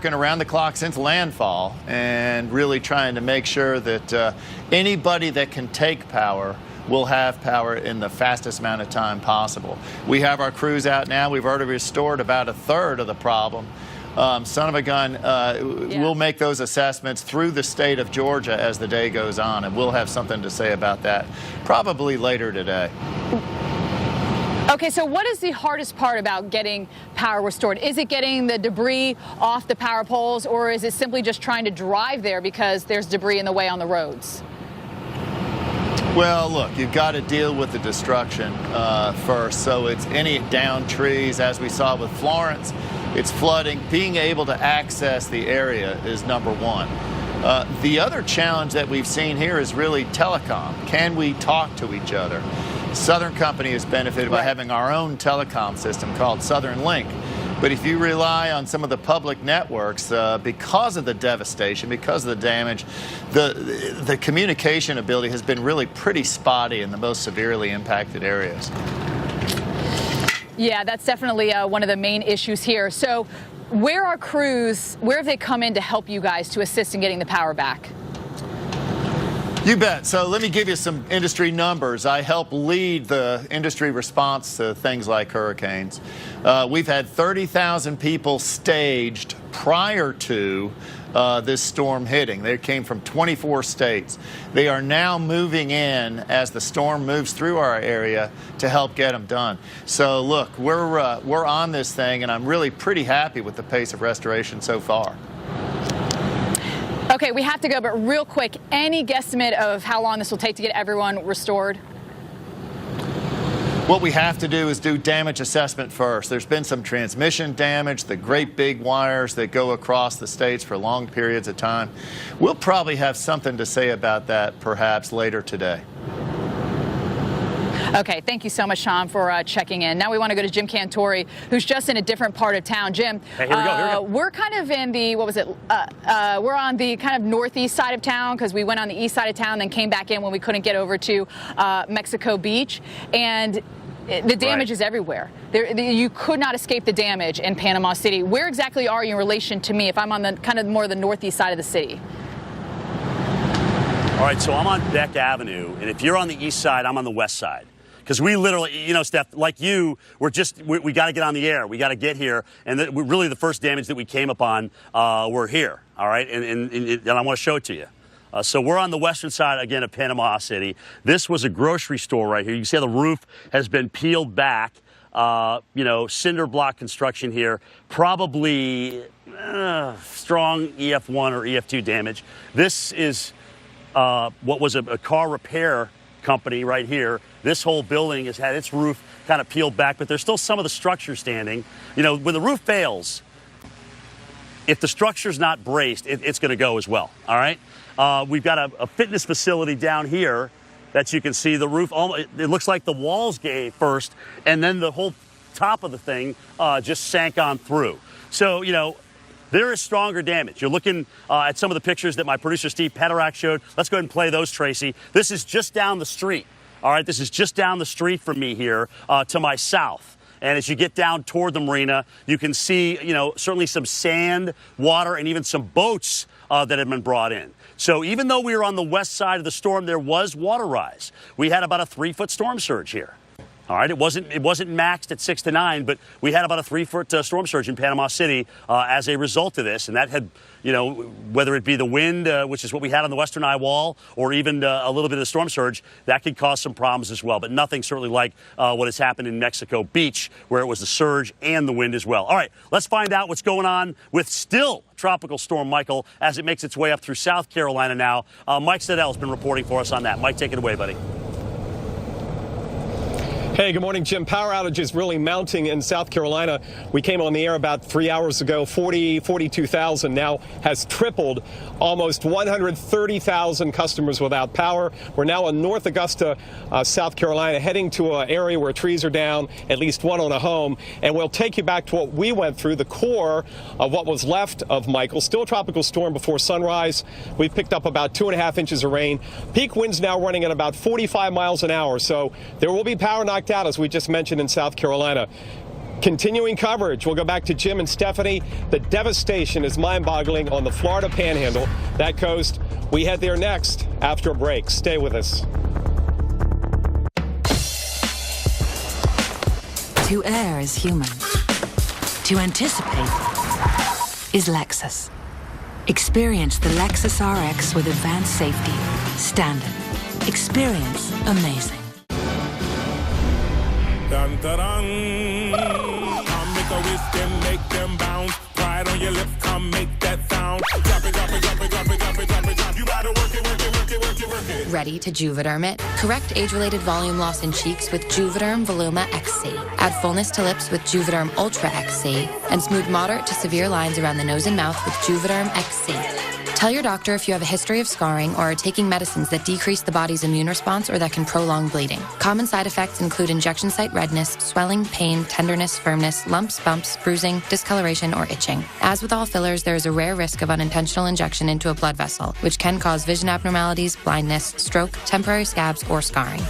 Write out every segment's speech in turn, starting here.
working around the clock since landfall and really trying to make sure that anybody that can take power will have power in the fastest amount of time possible. We have our crews out now. We've already restored about a third of the problem. Son of a gun, we'll make those assessments through the state of Georgia as the day goes on, and we'll have something to say about that probably later today. Okay, so what is the hardest part about getting power restored? Is it getting the debris off the power poles, or is it simply just trying to drive there because there's debris in the way on the roads? Well, look, you've got to deal with the destruction first. So it's any downed trees, as we saw with Florence. It's flooding. Being able to access the area is number one. The other challenge that we've seen here is really telecom. Can we talk to each other? Southern Company has benefited by having our own telecom system called Southern Link. But if you rely on some of the public networks, because of the devastation, because of the damage, the communication ability has been really pretty spotty in the most severely impacted areas. Yeah, that's definitely one of the main issues here. So where are crews, where have they come in to help you guys to assist in getting the power back? You bet. So let me give you some industry numbers. I help lead the industry response to things like hurricanes. We've had 30,000 people staged prior to this storm hitting. They came from 24 states. They are now moving in as the storm moves through our area to help get them done. So look, we're on this thing, and I'm really pretty happy with the pace of restoration so far. Okay, we have to go, but real quick, any guesstimate of how long this will take to get everyone restored? What we have to do is do damage assessment first. There's been some transmission damage, the great big wires that go across the states for long periods of time. We'll probably have something to say about that perhaps later today. Okay, thank you so much, Sean, for checking in. Now we want to go to Jim Cantori, who's just in a different part of town. Jim, hey, here we go. We're kind of in the, we're on the kind of northeast side of town because we went on the east side of town, then came back in when we couldn't get over to Mexico Beach. And the damage is everywhere. You could not escape the damage in Panama City. Where exactly are you in relation to me if I'm on the kind of more the northeast side of the city? All right, so I'm on Beck Avenue, and if you're on the east side, I'm on the west side. Because we literally, you know, Steph, like you, we got to get on the air. We got to get here. And really the first damage that we came upon were here, all right? And I want to show it to you. So we're on the western side, again, of Panama City. This was a grocery store right here. You can see how the roof has been peeled back. You know, cinder block construction here. Probably strong EF1 or EF2 damage. This is what was a car repair company right here. This whole building has had its roof kind of peeled back, but there's still some of the structure standing. You know, when the roof fails, if the structure's not braced, it's going to go as well, all right? We've got a fitness facility down here that you can see the roof. It looks like the walls gave first, and then the whole top of the thing just sank on through. So, you know, there is stronger damage. You're looking at some of the pictures that my producer Steve Pederak showed. Let's go ahead and play those, Tracy. This is just down the street. All right, this is just down the street from me here to my south. And as you get down toward the marina, you can see, you know, certainly some sand, water, and even some boats that have been brought in. So even though we were on the west side of the storm, there was water rise. We had about a 3-foot storm surge here. All right, it wasn't maxed at 6 to 9, but we had about a 3-foot storm surge in Panama City as a result of this, and that had, you know, whether it be the wind, which is what we had on the western eye wall, or even a little bit of the storm surge, that could cause some problems as well. But nothing certainly like what has happened in Mexico Beach, where it was the surge and the wind as well. All right, let's find out what's going on with still Tropical Storm Michael as it makes its way up through South Carolina now. Mike Siddell has been reporting for us on that. Mike, take it away, buddy. Hey, good morning, Jim. Power outages really mounting in South Carolina. We came on the air about 3 hours ago. 42,000 now has tripled. Almost 130,000 customers without power. We're now in North Augusta, South Carolina, heading to an area where trees are down, at least one on a home. And we'll take you back to what we went through, the core of what was left of Michael. Still a tropical storm before sunrise. We've picked up about 2.5 inches of rain. Peak winds now running at about 45 miles an hour. So there will be power knocked out, as we just mentioned, in South Carolina. Continuing coverage, we'll go back to Jim and Stephanie. The devastation is mind-boggling on the Florida Panhandle, that coast. We head there next after a break. Stay with us. To err is human. To anticipate is Lexus. Experience the Lexus RX with advanced safety. Standard. Experience amazing. Dun, dun, dun. Come make a whisk and make them bounce. Pride on your lips, come make that sound. Drop it, drop it, drop it, drop it, drop it, drop it, drop it. You gotta work it, work it, work it, work it, work it. Ready to Juvederm it? Correct age-related volume loss in cheeks with Juvederm Voluma XC. Add fullness to lips with Juvederm Ultra XC. And smooth moderate to severe lines around the nose and mouth with Juvederm XC. Tell your doctor if you have a history of scarring or are taking medicines that decrease the body's immune response or that can prolong bleeding. Common side effects include injection site redness, swelling, pain, tenderness, firmness, lumps, bumps, bruising, discoloration, or itching. As with all fillers, there is a rare risk of unintentional injection into a blood vessel, which can cause vision abnormalities, blindness, stroke, temporary scabs, or scarring.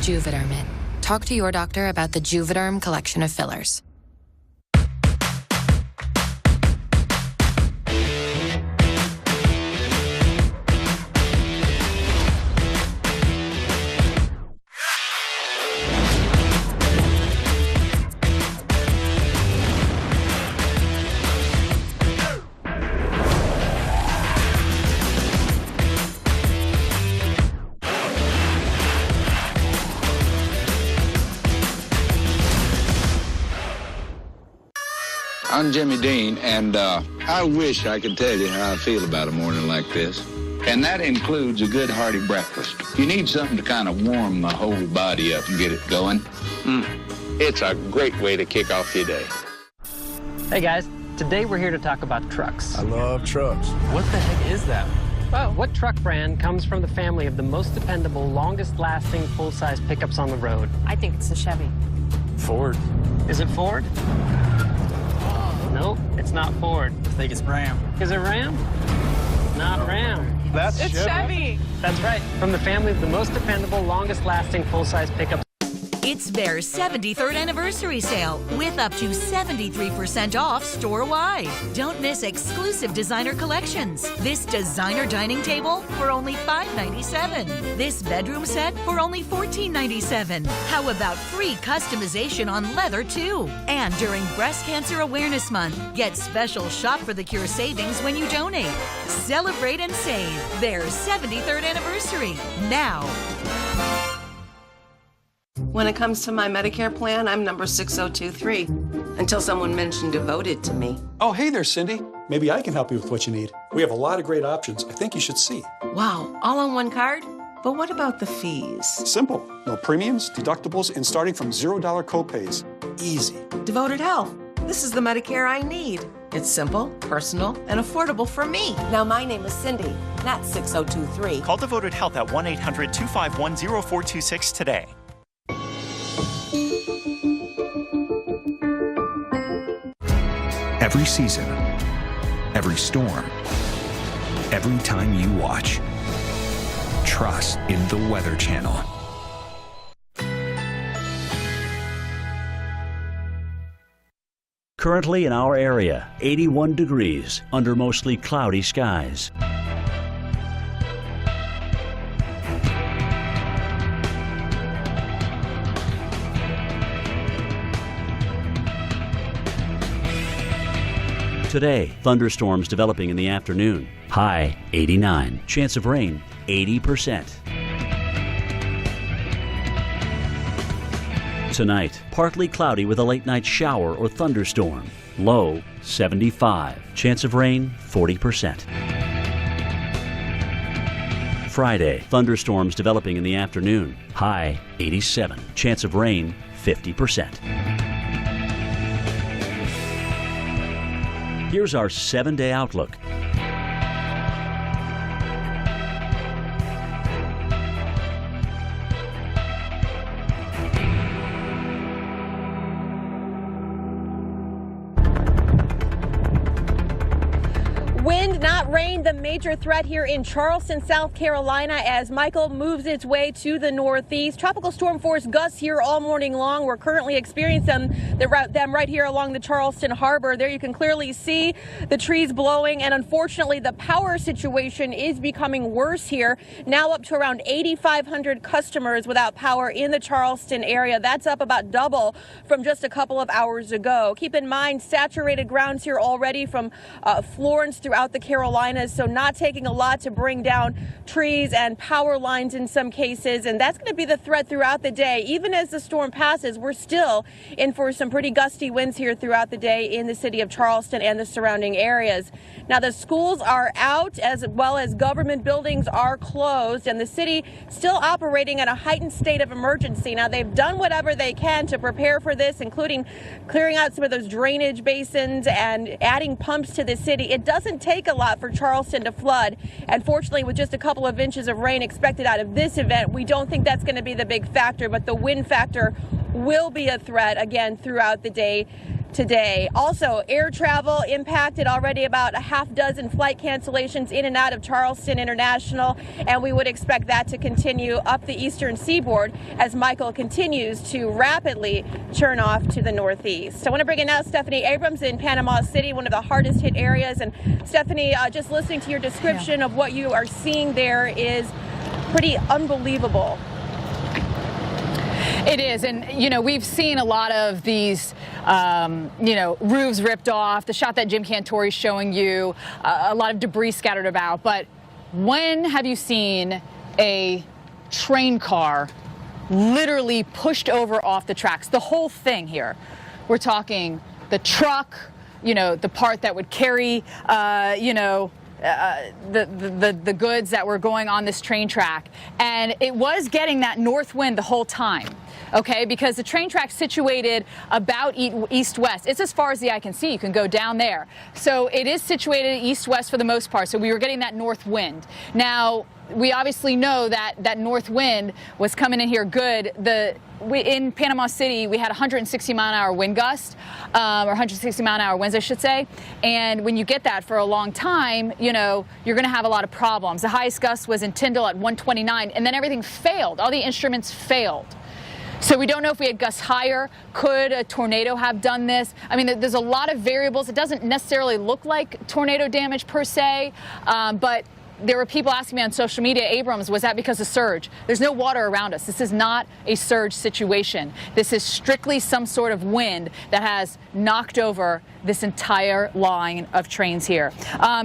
Juvederm it. Talk to your doctor about the Juvederm collection of fillers. I'm Jimmy Dean, and I wish I could tell you how I feel about a morning like this. And that includes a good hearty breakfast. You need something to kind of warm the whole body up and get it going. It's a great way to kick off your day. Hey guys, today we're here to talk about trucks. I love trucks. What the heck is that? Well, what truck brand comes from the family of the most dependable, longest-lasting, full-size pickups on the road? I think it's a Chevy. Ford. Is it Ford? Nope, it's not Ford. I think it's Ram. Is it Ram? Not Ram. That's It's Chevy. That's right. From the family of the most dependable, longest-lasting, full-size pickups. It's Bear's 73rd anniversary sale with up to 73% off store-wide. Don't miss exclusive designer collections. This designer dining table for only $5.97. This bedroom set for only $14.97. How about free customization on leather too? And during Breast Cancer Awareness Month, get special Shop for the Cure savings when you donate. Celebrate and save Bear's 73rd anniversary now. When it comes to my Medicare plan, I'm number 6023. Until someone mentioned Devoted to me. Oh, hey there, Cindy. Maybe I can help you with what you need. We have a lot of great options I think you should see. Wow, all on one card? But what about the fees? Simple. No premiums, deductibles, and starting from $0 copays. Easy. Devoted Health. This is the Medicare I need. It's simple, personal, and affordable for me. Now, my name is Cindy, not 6023. Call Devoted Health at 1-800-251-0426 today. Every season, every storm, every time you watch, trust in the Weather Channel. Currently in our area, 81 degrees under mostly cloudy skies. Today, thunderstorms developing in the afternoon. High 89. Chance of rain 80%. Tonight, partly cloudy with a late night shower or thunderstorm. Low 75. Chance of rain 40%. Friday, thunderstorms developing in the afternoon. High 87. Chance of rain 50%. Here's our 7-day outlook. Wind rain the major threat here in Charleston, South Carolina, as Michael moves its way to the northeast. Tropical storm force gusts here all morning long. We're currently experiencing them right here along the Charleston Harbor. There you can clearly see the trees blowing, and unfortunately the power situation is becoming worse here. Now up to around 8,500 customers without power in the Charleston area. That's up about double from just a couple of hours ago. Keep in mind, saturated grounds here already from Florence throughout the Carolinas, so not taking a lot to bring down trees and power lines in some cases, and that's going to be the threat throughout the day. Even as the storm passes, we're still in for some pretty gusty winds here throughout the day in the city of Charleston and the surrounding areas. Now, the schools are out as well as government buildings are closed, and the city still operating at a heightened state of emergency. Now, they've done whatever they can to prepare for this, including clearing out some of those drainage basins and adding pumps to the city. It doesn't take a lot for Charleston to flood, and fortunately, with just a couple of inches of rain expected out of this event, we don't think that's going to be the big factor, but the wind factor will be a threat again throughout the day today. Also, air travel impacted already, about a half dozen flight cancellations in and out of Charleston International, and we would expect that to continue up the eastern seaboard as Michael continues to rapidly churn off to the northeast. I want to bring in now Stephanie Abrams in Panama City, one of the hardest hit areas. And Stephanie, just listening to your description of what you are seeing there is pretty unbelievable. It is, and we've seen a lot of these, roofs ripped off. The shot that Jim Cantori's showing you, a lot of debris scattered about. But when have you seen a train car literally pushed over off the tracks? The whole thing here. We're talking the truck, the part that would carry, the goods that were going on this train track, and it was getting that north wind the whole time, okay, because the train track's situated about east-west. It's as far as the eye can see. You can go down there. So it is situated east-west for the most part, so we were getting that north wind. Now, we obviously know that that north wind was coming in here good. In Panama City, we had 160-mile-an-hour wind gust, or 160-mile-an-hour winds, I should say. And when you get that for a long time, you're going to have a lot of problems. The highest gust was in Tyndall at 129, and then everything failed. All the instruments failed. So we don't know if we had gusts higher. Could a tornado have done this? I mean, there's a lot of variables. It doesn't necessarily look like tornado damage per se, but there were people asking me on social media, Abrams, was that because of surge? There's no water around us. This is not a surge situation. This is strictly some sort of wind that has knocked over this entire line of trains here.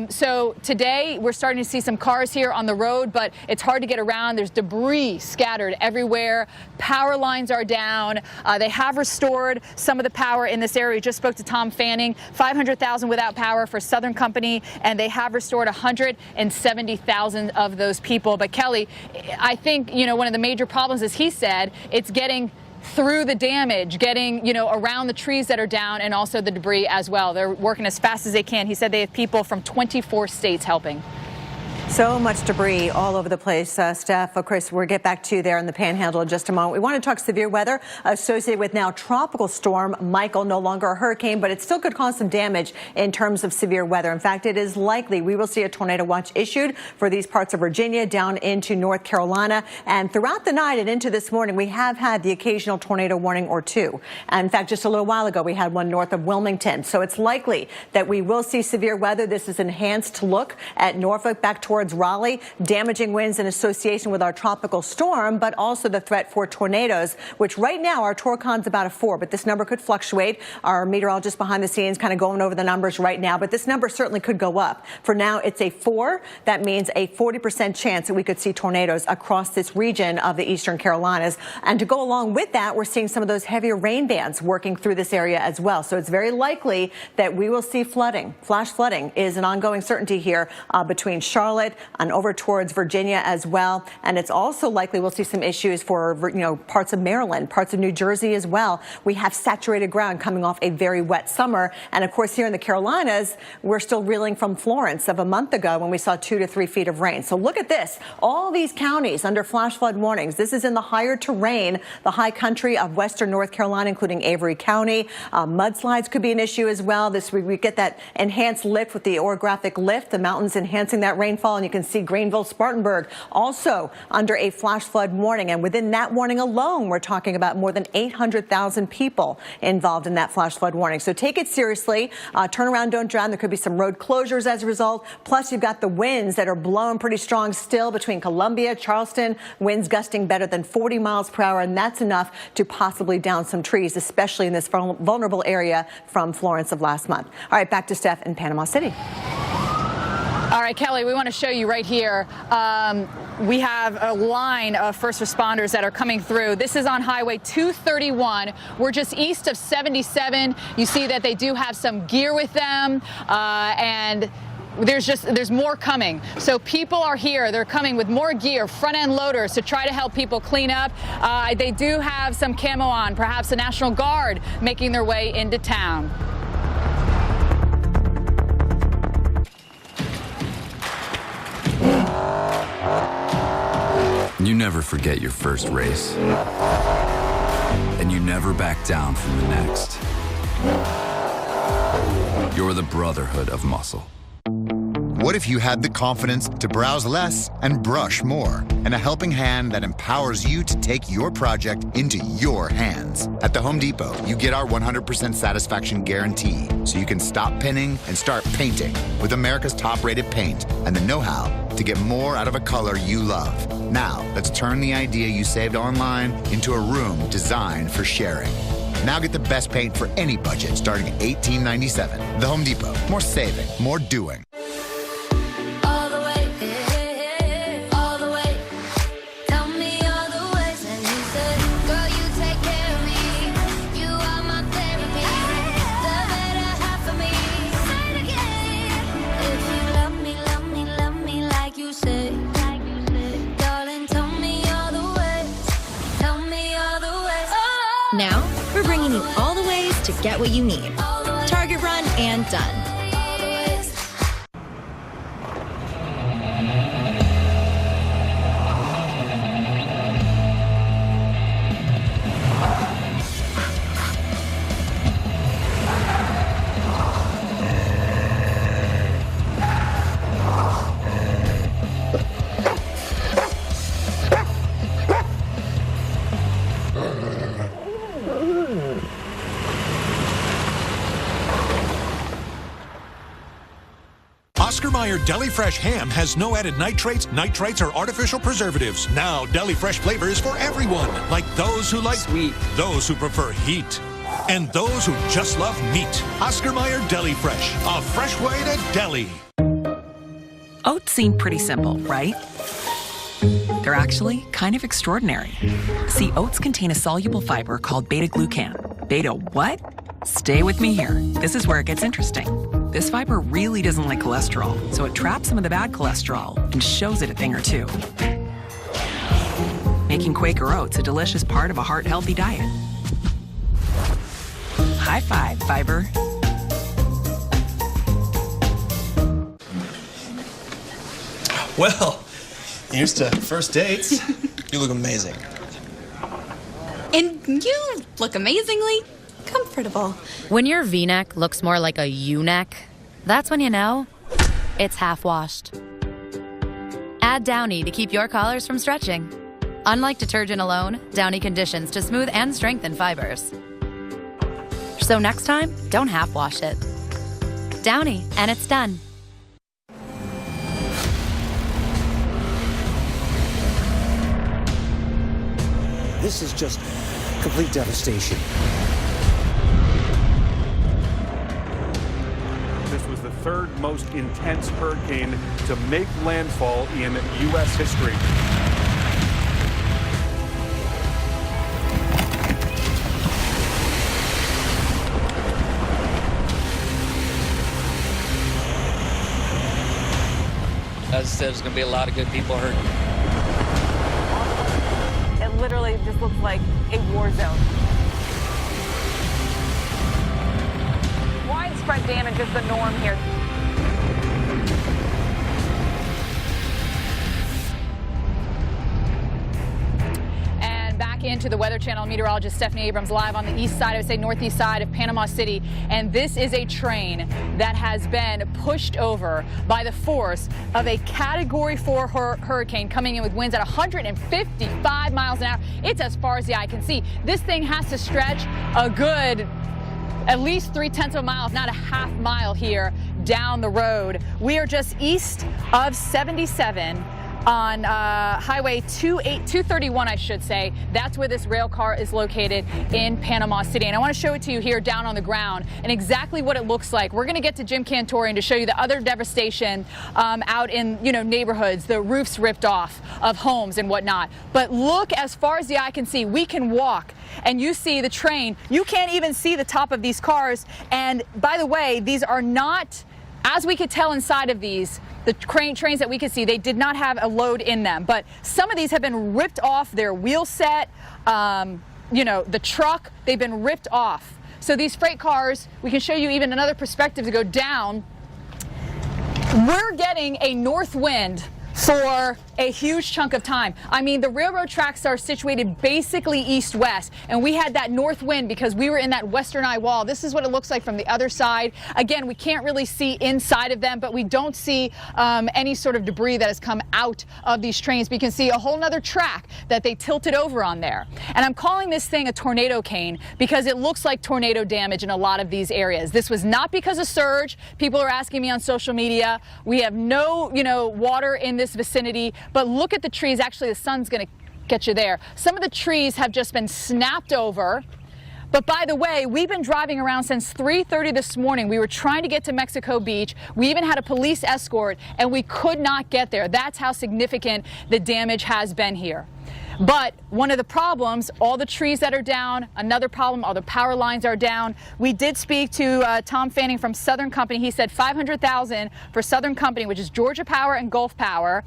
So today we're starting to see some cars here on the road, but it's hard to get around. There's debris scattered everywhere. Power lines are down. They have restored some of the power in this area. We just spoke to Tom Fanning, 500,000 without power for Southern Company, and they have restored 170,000 of those people. But Kelly, I think, one of the major problems, as he said, it's getting through the damage, getting, around the trees that are down, and also the debris as well. They're working as fast as they can. He said they have people from 24 states helping. So much debris all over the place, Steph. Chris, we'll get back to you there in the Panhandle in just a moment. We want to talk severe weather associated with now Tropical Storm Michael, no longer a hurricane, but it still could cause some damage in terms of severe weather. In fact, it is likely we will see a tornado watch issued for these parts of Virginia down into North Carolina. And throughout the night and into this morning, we have had the occasional tornado warning or two. And in fact, just a little while ago, we had one north of Wilmington. So it's likely that we will see severe weather. This is enhanced look at Norfolk back towards Raleigh, damaging winds in association with our tropical storm, but also the threat for tornadoes, which right now our Torcon's about a 4, but this number could fluctuate. Our meteorologist behind the scenes kind of going over the numbers right now, but this number certainly could go up. For now, it's a 4. That means a 40% chance that we could see tornadoes across this region of the eastern Carolinas. And to go along with that, we're seeing some of those heavier rain bands working through this area as well. So it's very likely that we will see flooding. Flash flooding is an ongoing certainty here between Charlotte Charlotte and over towards Virginia as well. And it's also likely we'll see some issues for, parts of Maryland, parts of New Jersey as well. We have saturated ground coming off a very wet summer. And of course, here in the Carolinas, we're still reeling from Florence of a month ago when we saw 2 to 3 feet of rain. So look at this. All these counties under flash flood warnings. This is in the higher terrain, the high country of western North Carolina, including Avery County. Mudslides could be an issue as well. We get that enhanced lift with the orographic lift, the mountains enhancing that rainfall. And you can see Greenville, Spartanburg also under a flash flood warning. And within that warning alone, we're talking about more than 800,000 people involved in that flash flood warning. So take it seriously. Turn around, don't drown. There could be some road closures as a result. Plus, you've got the winds that are blowing pretty strong still between Columbia, Charleston, winds gusting better than 40 miles per hour. And that's enough to possibly down some trees, especially in this vulnerable area from Florence of last month. All right, back to Steph in Panama City. All right, Kelly, we want to show you right here. We have a line of first responders that are coming through. This is on Highway 231. We're just east of 77. You see that they do have some gear with them, and there's more coming. So people are here. They're coming with more gear, front-end loaders to try to help people clean up. They do have some camo on, perhaps the National Guard making their way into town. You never forget your first race, and you never back down from the next. You're the brotherhood of muscle. What if you had the confidence to browse less and brush more, and a helping hand that empowers you to take your project into your hands? At the Home Depot, you get our 100% satisfaction guarantee, so you can stop pinning and start painting with America's top-rated paint and the know-how to get more out of a color you love. Now, let's turn the idea you saved online into a room designed for sharing. Now get the best paint for any budget starting at $18.97. The Home Depot. More saving, more doing. Now, we're bringing you all the ways to get what you need. Target run and done. Oscar Mayer Deli Fresh ham has no added nitrates, or artificial preservatives. Now, Deli Fresh flavors for everyone, like those who like sweet, those who prefer heat, and those who just love meat. Oscar Mayer Deli Fresh, a fresh way to deli. Oats seem pretty simple, right? They're actually kind of extraordinary. See, oats contain a soluble fiber called beta-glucan. Beta what? Stay with me here. This is where it gets interesting. This fiber really doesn't like cholesterol, so it traps some of the bad cholesterol and shows it a thing or two, making Quaker Oats a delicious part of a heart-healthy diet. High five, fiber. Well, here's to first dates. You look amazing. And you look amazingly comfortable. When your V-neck looks more like a U-neck, that's when you know it's half-washed. Add Downy to keep your collars from stretching. Unlike detergent alone, Downy conditions to smooth and strengthen fibers. So next time, don't half-wash it. Downy, and it's done. This is just complete devastation. This was the third most intense hurricane to make landfall in U.S. history. As because there's going to be a lot of good people hurt. It literally just looks like a war zone. Widespread damage is the norm here. Back into the Weather Channel, meteorologist Stephanie Abrams live on the east side, I would say northeast side of Panama City. And this is a train that has been pushed over by the force of a Category 4 hurricane coming in with winds at 155 miles an hour. It's as far as the eye can see. This thing has to stretch a good at least 0.3 of a mile, if not a half mile here down the road. We are just east of 77. On Highway 231, I should say. That's where this rail car is located in Panama City. And I want to show it to you here down on the ground and exactly what it looks like. We're going to get to Jim Cantorian to show you the other devastation out in, neighborhoods, the roofs ripped off of homes and whatnot. But look, as far as the eye can see, we can walk and you see the train. You can't even see the top of these cars. And by the way, these are not, as we could tell inside of these, the trains that we could see, they did not have a load in them. But some of these have been ripped off their wheel set, the truck, they've been ripped off. So these freight cars, we can show you even another perspective to go down. We're getting a north wind for a huge chunk of time. I mean, the railroad tracks are situated basically east-west, and we had that north wind because we were in that western eye wall. This is what it looks like from the other side. Again, we can't really see inside of them, but we don't see any sort of debris that has come out of these trains. We can see a whole nother track that they tilted over on there. And I'm calling this thing a tornado cane because it looks like tornado damage in a lot of these areas. This was not because of surge. People are asking me on social media. We have no, water in this vicinity, but look at the trees. Actually, the sun's going to get you there. Some of the trees have just been snapped over. But by the way, we've been driving around since 3:30 this morning. We were trying to get to Mexico Beach. We even had a police escort, and we could not get there. That's how significant the damage has been here. But one of the problems, all the trees that are down, another problem, all the power lines are down. We did speak to Tom Fanning from Southern Company. He said $500,000 for Southern Company, which is Georgia Power and Gulf Power.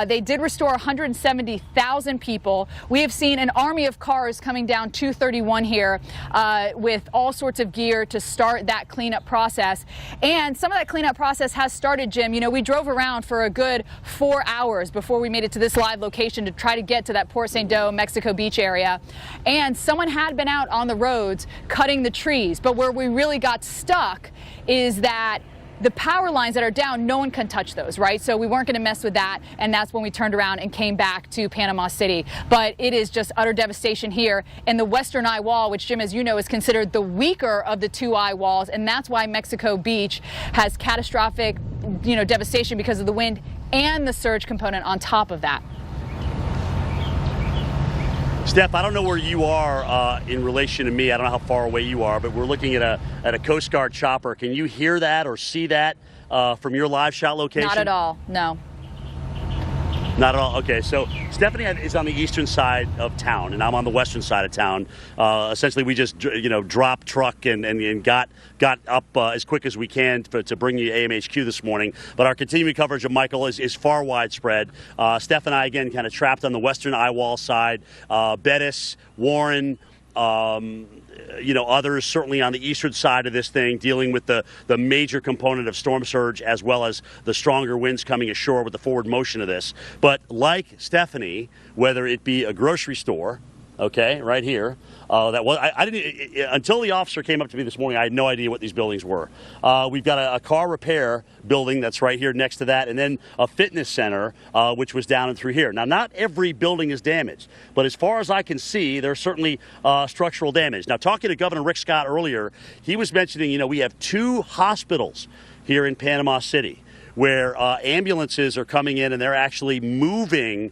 They did restore 170,000 people. We have seen an army of cars coming down 231 here with all sorts of gear to start that cleanup process. And some of that cleanup process has started, Jim. We drove around for a good 4 hours before we made it to this live location to try to get to that Port St. Doe, Mexico Beach area. And someone had been out on the roads cutting the trees. But where we really got stuck is that the power lines that are down, no one can touch those, right? So we weren't going to mess with that. And that's when we turned around and came back to Panama City. But it is just utter devastation here in the western eye wall, which, Jim, as you know, is considered the weaker of the two eye walls. And that's why Mexico Beach has catastrophic, devastation because of the wind and the surge component on top of that. Steph, I don't know where you are in relation to me. I don't know how far away you are, but we're looking at a Coast Guard chopper. Can you hear that or see that from your live shot location? Not at all, no. Not at all. Okay, so Stephanie is on the eastern side of town, and I'm on the western side of town. Essentially, we just dropped truck and got up as quick as we can to bring you AMHQ this morning. But our continuing coverage of Michael is far widespread. Steph and I again kind of trapped on the western eye wall side. Bettis, Warren. Others certainly on the eastern side of this thing dealing with the major component of storm surge as well as the stronger winds coming ashore with the forward motion of this. But like Stephanie, whether it be a grocery store, okay, right here, that was I didn't until the officer came up to me this morning. I had no idea what these buildings were. We've got a car repair building that's right here next to that, and then a fitness center which was down and through here. Now, not every building is damaged, but as far as I can see, there's certainly structural damage. Now, talking to Governor Rick Scott earlier, he was mentioning, we have 2 hospitals here in Panama City where ambulances are coming in and they're actually moving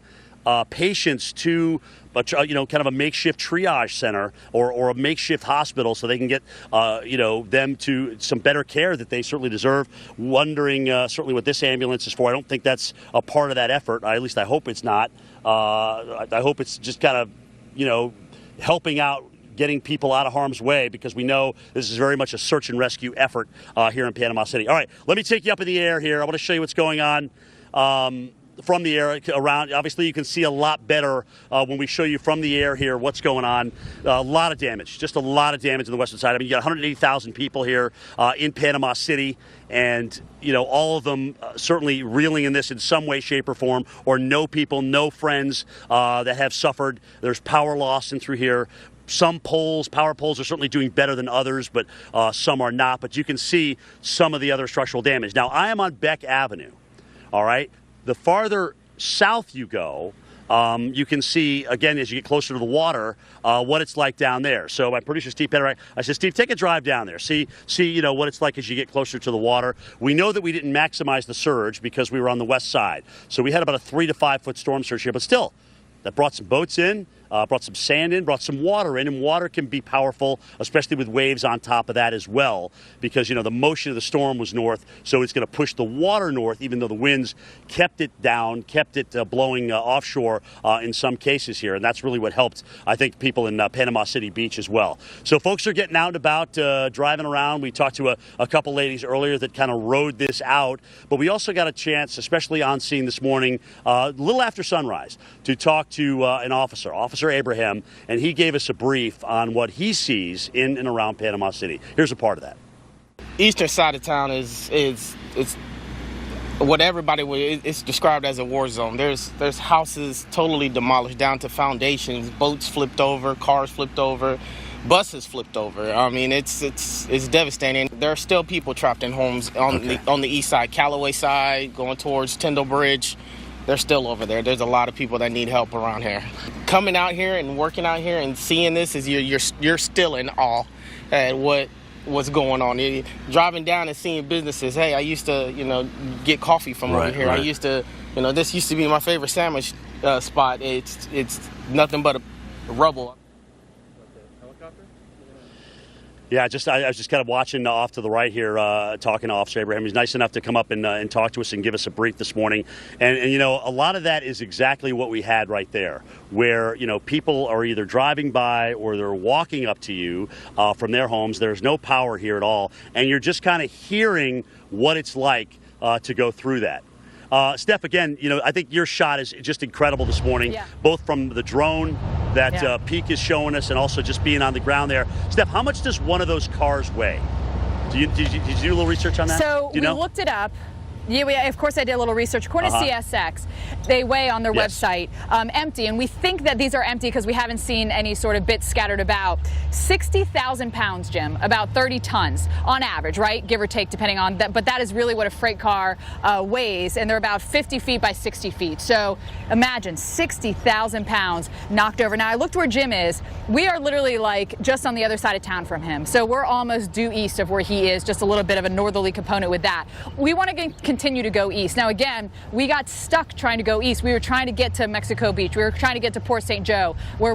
patients to kind of a makeshift triage center or a makeshift hospital so they can get, them to some better care that they certainly deserve. Wondering certainly what this ambulance is for. I don't think that's a part of that effort. At least I hope it's not. I hope it's just kind of, helping out, getting people out of harm's way, because we know this is very much a search and rescue effort here in Panama City. All right, let me take you up in the air here. I want to show you what's going on from the air around. Obviously, you can see a lot better when we show you from the air here what's going on. A lot of damage, just a lot of damage on the western side. I mean, you got 180,000 people here in Panama City, and all of them certainly reeling in this in some way, shape, or form, or know people, know friends that have suffered. There's power loss in through here. Some power poles are certainly doing better than others, but some are not. But you can see some of the other structural damage. Now, I am on Beck Avenue, all right? The farther south you go, you can see, again, as you get closer to the water, what it's like down there. So my producer, Steve Penner, I said, Steve, take a drive down there. See, what it's like as you get closer to the water. We know that we didn't maximize the surge because we were on the west side. So we had about a 3 to 5 foot storm surge here, but still, that brought some boats in. Brought some sand in, brought some water in, and water can be powerful, especially with waves on top of that as well, because, the motion of the storm was north, so it's going to push the water north, even though the winds kept it down, kept it blowing offshore in some cases here, and that's really what helped, I think, people in Panama City Beach as well. So folks are getting out and about, driving around. We talked to a couple ladies earlier that kind of rode this out, but we also got a chance, especially on scene this morning, a little after sunrise, to talk to an officer, Officer Abraham, and he gave us a brief on what he sees in and around Panama City. Here's a part of that. Eastern side of town is what everybody would, it's described as a war zone. There's houses totally demolished down to foundations, boats flipped over, cars flipped over, buses flipped over. I mean, it's devastating. There are still people trapped in homes on the east side, Callaway side, going towards Tyndall Bridge. They're still over there. There's a lot of people that need help around here. Coming out here and working out here and seeing this is you're still in awe at what's going on. Driving down and seeing businesses. Hey, I used to get coffee from over here. Right. I used to this used to be my favorite sandwich spot. It's nothing but a rubble. Yeah, I was just kind of watching off to the right here, talking to Officer Abraham. He's nice enough to come up and talk to us and give us a brief this morning. And a lot of that is exactly what we had right there, where, people are either driving by or they're walking up to you from their homes. There's no power here at all. And you're just kind of hearing what it's like to go through that. Steph, again, I think your shot is just incredible this morning, both from the drone that Peak is showing us and also just being on the ground there. Steph, how much does one of those cars weigh? Did you do a little research on that? So we looked it up. Yeah, of course I did a little research. According to CSX, they weigh on their website empty, and we think that these are empty because we haven't seen any sort of bits scattered about. 60,000 pounds, Jim, about 30 tons on average, right? Give or take, depending on that. But that is really what a freight car weighs, and they're about 50 feet by 60 feet. So imagine 60,000 pounds knocked over. Now, I looked where Jim is. We are literally like just on the other side of town from him. So we're almost due east of where he is, just a little bit of a northerly component with that. We want to continue to go east. Now, again, we got stuck trying to go east. We were trying to get to Mexico Beach. We were trying to get to Port St. Joe, where